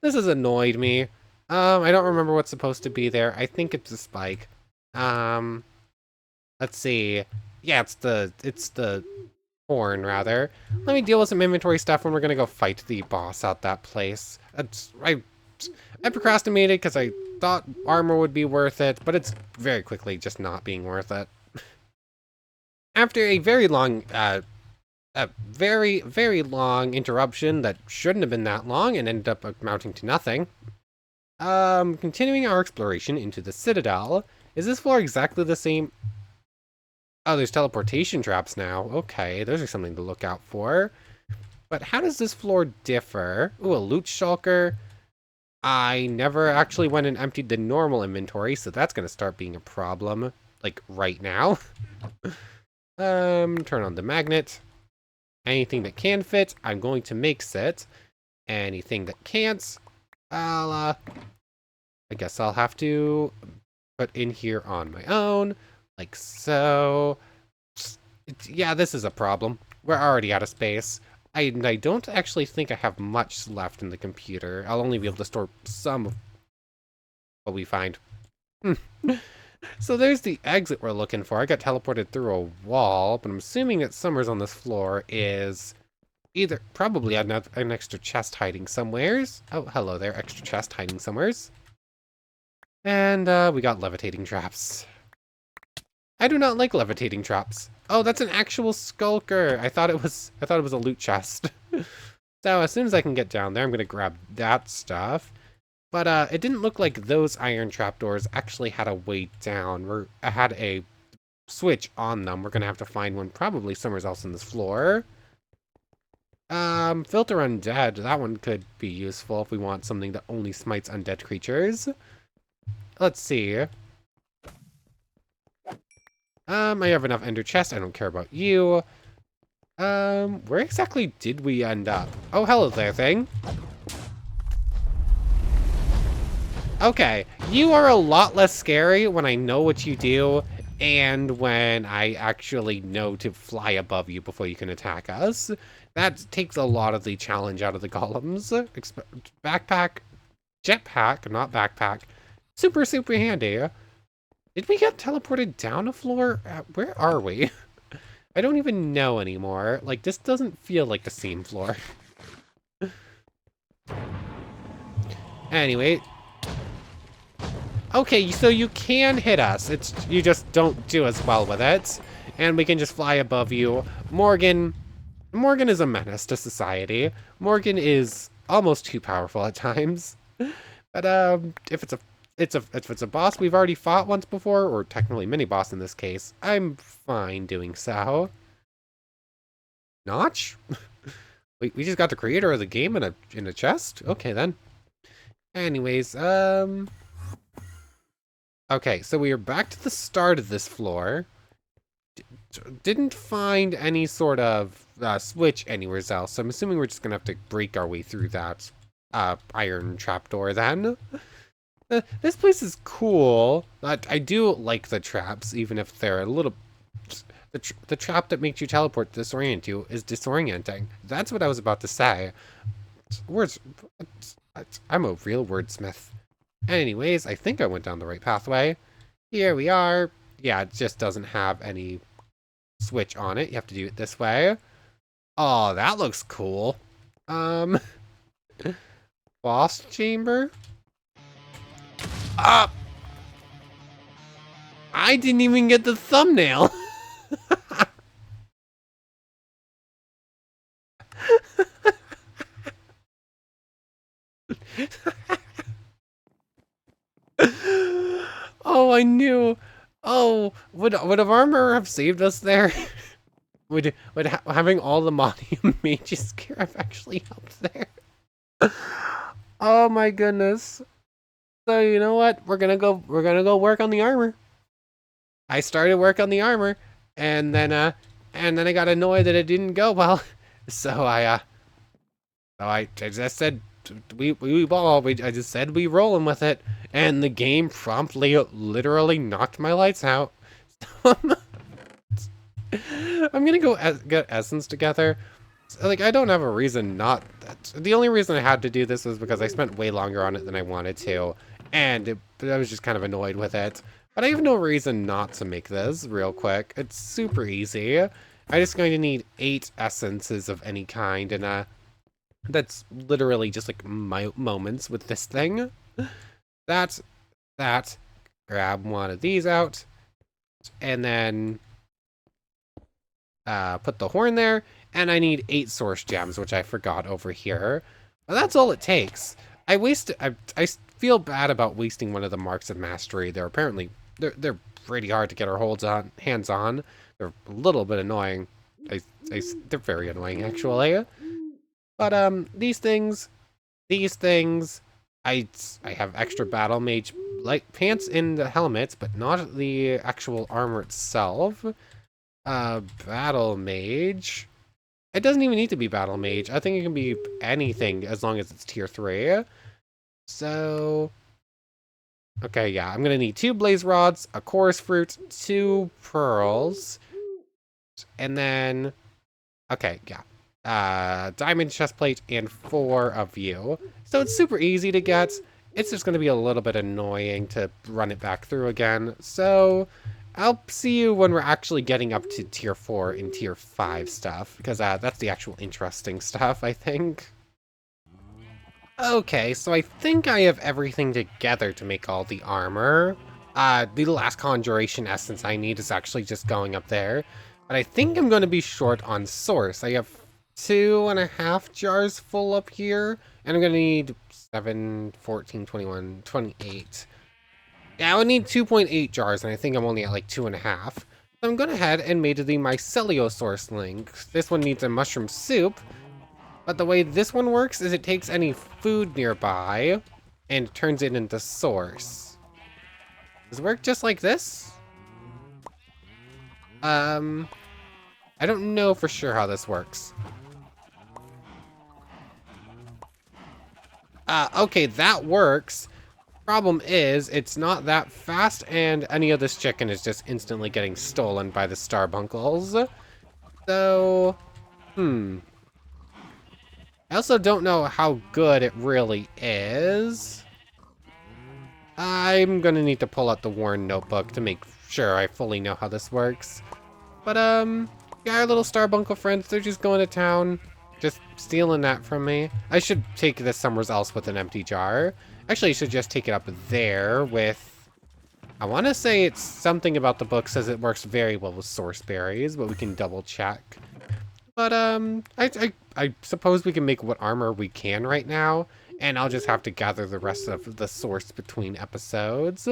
has annoyed me. I don't remember what's supposed to be there. I think it's a spike. Let's see. Yeah, it's the horn, rather. Let me deal with some inventory stuff when we're gonna go fight the boss out that place. I procrastinated because I thought armor would be worth it, but it's very quickly just not being worth it. After a very long, very, very long interruption that shouldn't have been that long and ended up amounting to nothing. Continuing our exploration into the Citadel. Is this floor exactly the same? Oh, there's teleportation traps now. Okay, those are something to look out for. But how does this floor differ? Ooh, a loot shulker. I never actually went and emptied the normal inventory, so that's going to start being a problem. Like, right now. Turn on the magnet. Anything that can fit, I'm going to make sit. Anything that can't, I guess I'll have to put in here on my own, like so. Yeah, this is a problem. We're already out of space. I don't actually think I have much left in the computer. I'll only be able to store some of what we find. So there's the exit we're looking for. I got teleported through a wall, but I'm assuming that somewhere's on this floor is either probably an extra chest hiding somewheres. Oh, hello there, extra chest hiding somewheres. And we got levitating traps. I do not like levitating traps. Oh, that's an actual skulker. I thought it was a loot chest. So as soon as I can get down there, I'm gonna grab that stuff. But it didn't look like those iron trapdoors actually had a way down. Had a switch on them. We're gonna have to find one probably somewhere else in this floor. Filter undead. That one could be useful if we want something that only smites undead creatures. Let's see. I have enough ender chest. I don't care about you. Where exactly did we end up? Oh, hello there, thing. Okay, you are a lot less scary when I know what you do and when I actually know to fly above you before you can attack us. That takes a lot of the challenge out of the golems. Backpack, jetpack, not backpack. Super, super handy. Did we get teleported down a floor? Where are we? I don't even know anymore. Like, this doesn't feel like the same floor. Anyway. Okay, so you can hit us. You just don't do as well with it. And we can just fly above you. Morgan is a menace to society. Morgan is almost too powerful at times. But if it's a boss we've already fought once before, or technically mini boss in this case, I'm fine doing so. Notch? we just got the creator of the game in a chest? Okay then. Anyways, okay, so we are back to the start of this floor. Didn't find any sort of switch anywhere else, so I'm assuming we're just gonna have to break our way through that iron trapdoor then. This place is cool. I do like the traps, even if they're a little... The trap that makes you teleport to disorient you is disorienting. That's what I was about to say. Words... I'm a real wordsmith. Anyways, I think I went down the right pathway. Here we are. Yeah, it just doesn't have any switch on it. You have to do it this way. Oh, that looks cool. Boss chamber? Ah! I didn't even get the thumbnail. Oh, I knew. Oh, would a armor have saved us there? would having all the Modium mages gear have actually helped there? Oh my goodness. So you know what? We're gonna go work on the armor. I started work on the armor, and then I got annoyed that it didn't go well. So I just said I just said we rolling with it, and the game promptly literally knocked my lights out. I'm gonna go get essence together. Like, I don't have a reason not... The only reason I had to do this was because I spent way longer on it than I wanted to, and I was just kind of annoyed with it. But I have no reason not to make this real quick. It's super easy. I'm just going to need 8 essences of any kind, and that's literally just like moments with this thing. That. Grab one of these out, and then put the horn there. And I need 8 source gems, which I forgot over here. But that's all it takes. I feel bad about wasting one of the marks of mastery. They're they're pretty hard to get our hands on. They're a little bit annoying. They're very annoying actually. But these things, I have extra battle mage like pants in the helmets, but not the actual armor itself. Battle mage. It doesn't even need to be Battle Mage. I think it can be anything as long as it's tier 3. So, okay, yeah, I'm gonna need 2 Blaze Rods, a Chorus Fruit, 2 Pearls, and then, okay, yeah, Diamond Chestplate, and 4 of you. So it's super easy to get. It's just gonna be a little bit annoying to run it back through again. So, I'll see you when we're actually getting up to tier 4 and tier 5 stuff, because that's the actual interesting stuff, I think. Okay, so I think I have everything together to make all the armor. The last conjuration essence I need is actually just going up there. But I think I'm going to be short on source. I have 2.5 jars full up here, and I'm going to need 7, 14, 21, 28. Yeah, I would need 2.8 jars, and I think I'm only at like 2.5. So I'm going ahead and made the mycelio source link. This one needs a mushroom soup. But the way this one works is it takes any food nearby and turns it into source. Does it work just like this? I don't know for sure how this works. Okay, that works. Problem is, it's not that fast, and any of this chicken is just instantly getting stolen by the starbunkles. So, I also don't know how good it really is. I'm gonna need to pull out the Warren notebook to make sure I fully know how this works. But, yeah, our little Starbuncle friends, they're just going to town. Just stealing that from me. I should take this somewhere else with an empty jar. Actually, I should just take it up there with... I want to say it's something about the book says it works very well with source berries, but we can double check. But, I suppose we can make what armor we can right now, and I'll just have to gather the rest of the source between episodes.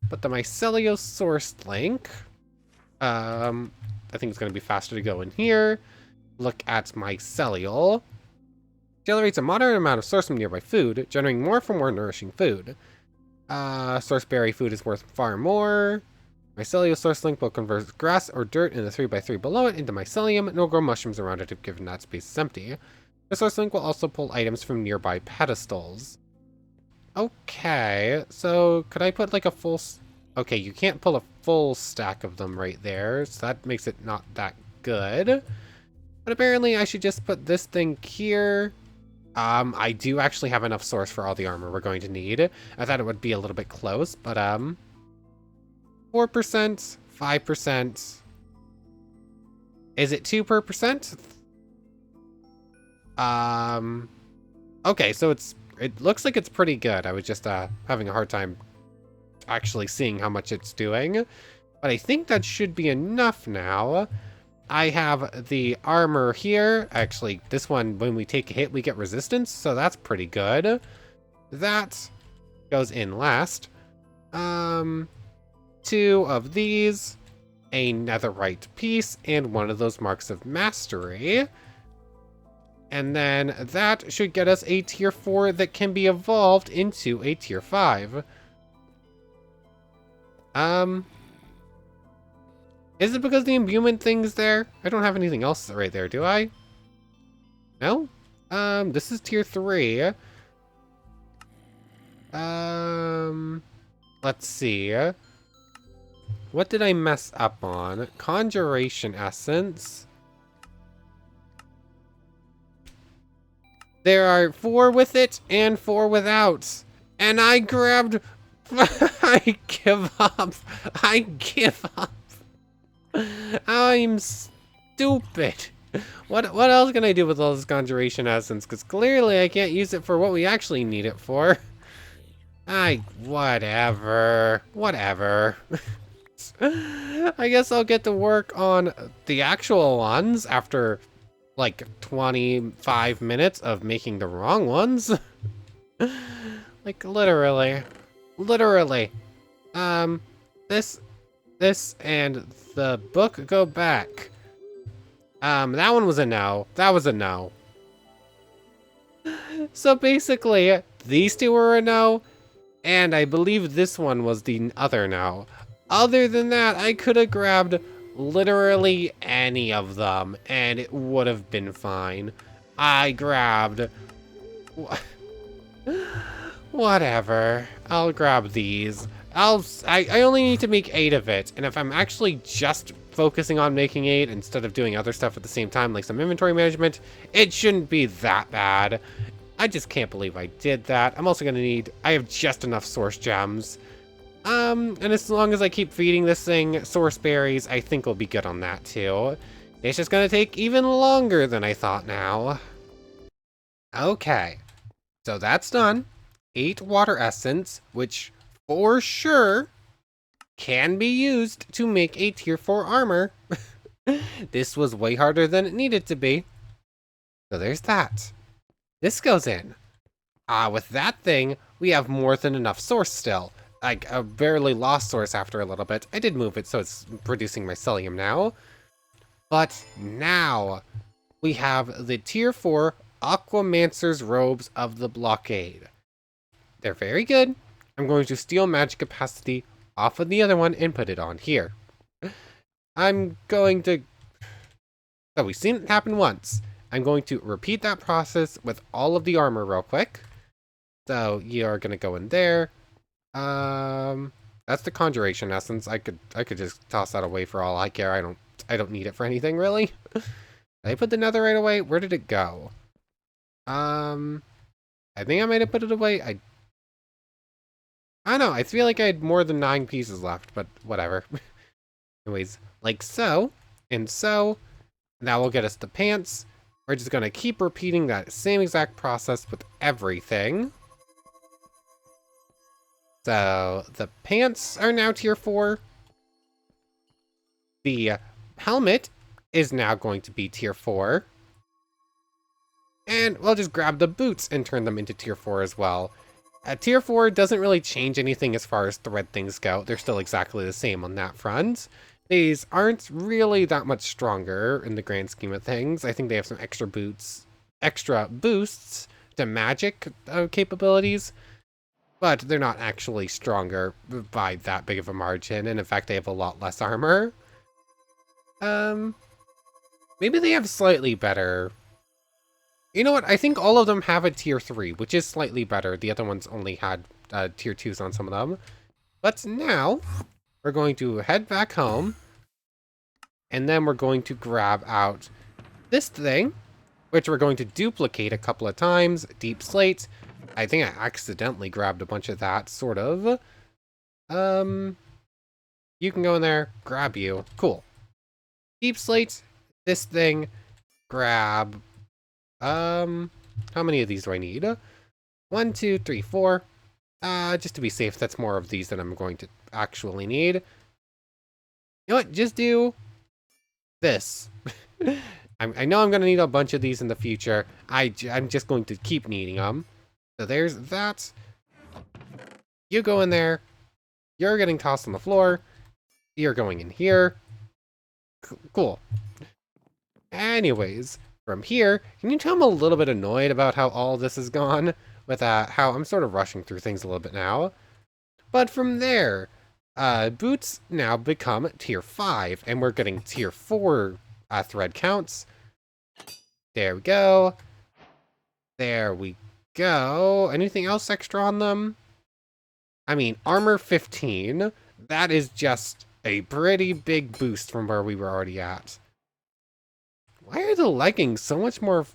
But the mycelio source link, I think it's going to be faster to go in here. Look at mycelial. Generates a moderate amount of source from nearby food, generating more from more nourishing food. Source berry food is worth far more. Mycelio source link will convert grass or dirt in the 3x3 below it into mycelium and will grow mushrooms around it if given that space is empty. The source link will also pull items from nearby pedestals. Okay, so could I put like a full... Okay, you can't pull a full stack of them right there, so that makes it not that good. But apparently I should just put this thing here. I do actually have enough source for all the armor we're going to need. I thought it would be a little bit close, but 4%, 5%. Is it 2 per percent? Okay, so it looks like it's pretty good. I was just having a hard time actually seeing how much it's doing. But I think that should be enough now. I have the armor here. Actually, this one, when we take a hit, we get resistance, so that's pretty good. That goes in last. 2 of these, a netherite piece, and one of those marks of mastery. And then that should get us a tier 4 that can be evolved into a tier 5. Is it because the imbuement thing's there? I don't have anything else right there, do I? No? This is tier 3. Let's see. What did I mess up on? Conjuration essence. There are 4 with it and 4 without. And I grabbed... I give up. I give up. I'm stupid. What else can I do with all this conjuration essence? Because clearly I can't use it for what we actually need it for. Whatever. Whatever. I guess I'll get to work on the actual ones after like 25 minutes of making the wrong ones. Like literally. Literally. This and the book go back. That one was a no. That was a no. So basically, these 2 were a no, and I believe this one was the other no. Other than that, I could have grabbed literally any of them, and it would have been fine. I grabbed... Whatever. I'll grab these. I only need to make 8 of it, and if I'm actually just focusing on making 8 instead of doing other stuff at the same time, like some inventory management, it shouldn't be that bad. I just can't believe I did that. I'm also gonna need... I have just enough source gems. And as long as I keep feeding this thing source berries, I think we'll be good on that too. It's just gonna take even longer than I thought now. Okay, so that's done. 8 water essence, which for sure can be used to make a tier 4 armor. This was way harder than it needed to be. So there's that. This goes in. With that thing, we have more than enough source still. Like, a barely lost source after a little bit. I did move it, so it's producing mycelium now. But now, we have the tier 4 Aquamancer's Robes of the Blockade. They're very good. I'm going to steal magic capacity off of the other one and put it on here. I'm going to... So we've seen it happen once. I'm going to repeat that process with all of the armor real quick. So you're going to go in there. That's the conjuration essence. I could just toss that away for all I care. I don't need it for anything really. Did I put the netherite away? Where did it go? I think I might have put it away. I don't know. I feel like I had more than 9 pieces left, but whatever. Anyways, like so, and so. That will get us the pants. We're just gonna keep repeating that same exact process with everything. So the pants are now tier 4. The helmet is now going to be tier 4. And we'll just grab the boots and turn them into tier 4 as well. Tier 4 doesn't really change anything as far as thread things go. They're still exactly the same on that front. These aren't really that much stronger in the grand scheme of things. I think they have some extra boosts to magic capabilities, but they're not actually stronger by that big of a margin. And in fact, they have a lot less armor. Maybe they have slightly better. You know what? I think all of them have a tier 3, which is slightly better. The other ones only had tier 2s on some of them. But now, we're going to head back home. And then we're going to grab out this thing, which we're going to duplicate a couple of times. Deep slate. I think I accidentally grabbed a bunch of that, sort of. You can go in there, grab you. Cool. Deep slate, this thing, grab... how many of these do I need? 1, 2, 3, 4. Just to be safe, that's more of these than I'm going to actually need. You know what? Just do this. I know I'm going to need a bunch of these in the future. I'm just going to keep needing them. So there's that. You go in there. You're getting tossed on the floor. You're going in here. Cool. Anyways, from here, can you tell I'm a little bit annoyed about how all this has gone? With how I'm sort of rushing through things a little bit now. But from there, boots now become tier 5, and we're getting tier 4 thread counts. There we go. There we go. Anything else extra on them? I mean, armor 15. That is just a pretty big boost from where we were already at. Why are the leggings so much more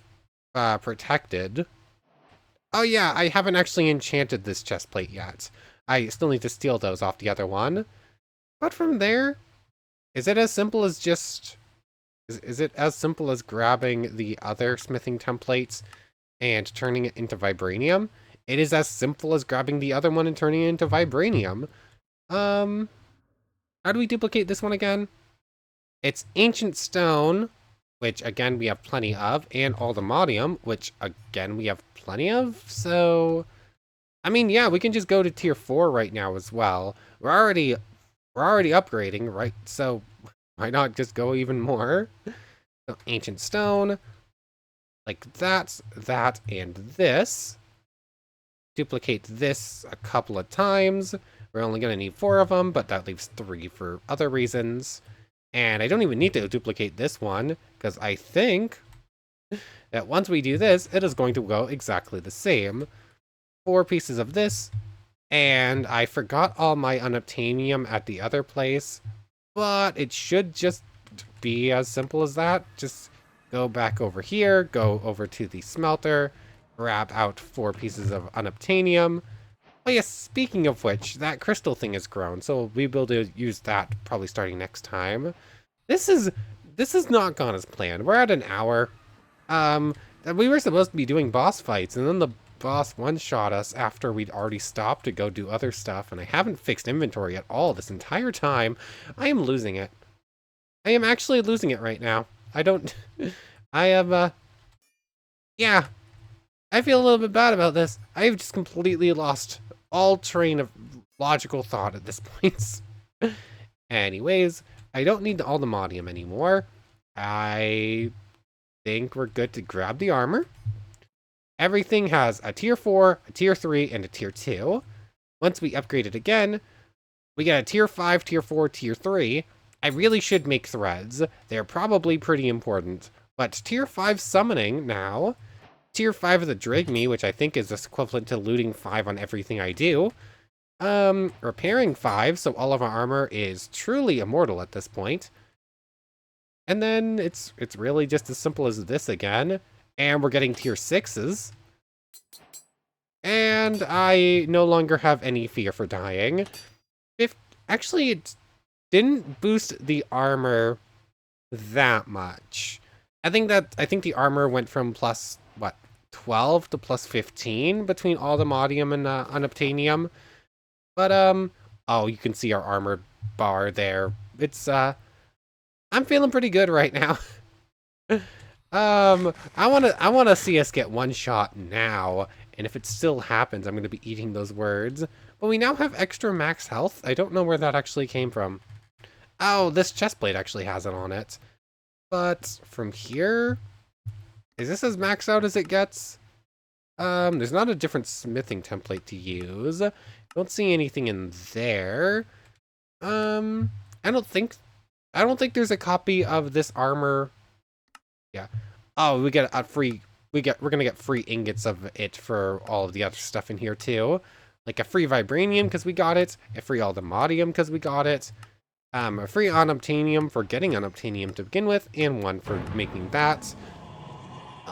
protected? Oh yeah, I haven't actually enchanted this chest plate yet. I still need to steal those off the other one. But from there, is it as simple as just... Is it as simple as grabbing the other smithing templates and turning it into vibranium? It is as simple as grabbing the other one and turning it into vibranium. How do we duplicate this one again? It's ancient stone, which again we have plenty of, and allthemodium, which again we have plenty of. So, I mean, yeah, we can just go to tier 4 right now as well. We're already upgrading, right? So why not just go even more? So ancient stone, like that, and this. Duplicate this a couple of times. We're only going to need 4 of them, but that leaves 3 for other reasons. And I don't even need to duplicate this one, because I think that once we do this, it is going to go exactly the same. 4 pieces of this, and I forgot all my unobtainium at the other place, but it should just be as simple as that. Just go back over here, go over to the smelter, grab out 4 pieces of unobtainium. Oh yes, speaking of which, that crystal thing has grown, so we'll be able to use that probably starting next time. This is not gone as planned. We're at an hour. We were supposed to be doing boss fights, and then the boss one-shot us after we'd already stopped to go do other stuff, and I haven't fixed inventory at all this entire time. I am losing it. I am actually losing it right now. I don't... I am, yeah. I feel a little bit bad about this. I've just completely lost all train of logical thought at this point. Anyways, I don't need all the modium anymore. I think we're good to grab the armor. Everything has a tier 4, a tier 3, and a tier 2. Once we upgrade it again, we get a tier 5, tier 4, tier 3. I really should make threads. They're probably pretty important. But tier 5 summoning now. Tier 5 of the Drigme, which I think is equivalent to looting 5 on everything I do. Repairing 5, so all of our armor is truly immortal at this point. And then it's really just as simple as this again. And we're getting tier 6s. And I no longer have any fear for dying. Actually, it didn't boost the armor that much. I think the armor went from plus, what, 12 to plus 15 between all the modium and unobtainium. But, oh, you can see our armor bar there. It's, I'm feeling pretty good right now. I wanna see us get one shot now, and if it still happens, I'm gonna be eating those words. But we now have extra max health. I don't know where that actually came from. Oh, this chestplate actually has it on it. But from here, is this as maxed out as it gets? There's not a different smithing template to use. Don't see anything in there. I don't think there's a copy of this armor. Yeah. Oh, we get a free. We're gonna get free ingots of it for all of the other stuff in here too, like a free vibranium because we got it, a free aldemodium because we got it, a free unobtainium for getting unobtainium to begin with, and one for making that.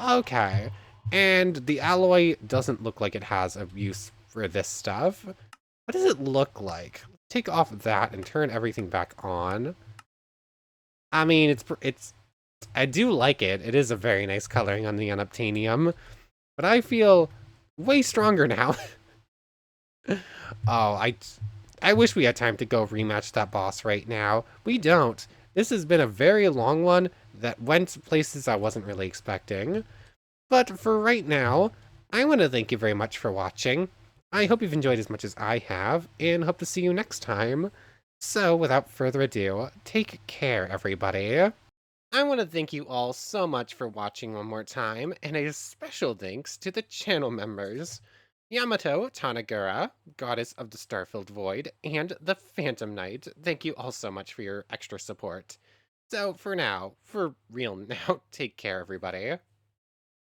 Okay, and the alloy doesn't look like it has a use for this stuff. What does it look like? Take off that and turn everything back on. I mean, I do like it. It is a very nice coloring on the unobtainium, but I feel way stronger now. Oh, I wish we had time to go rematch that boss right now. We don't. This has been a very long one that went places I wasn't really expecting. But for right now, I want to thank you very much for watching. I hope you've enjoyed as much as I have, and hope to see you next time. So, without further ado, take care, everybody. I want to thank you all so much for watching one more time, and a special thanks to the channel members. Yamato Tanagura, Goddess of the Starfilled Void, and the Phantom Knight. Thank you all so much for your extra support. So, for now, for real now, take care, everybody.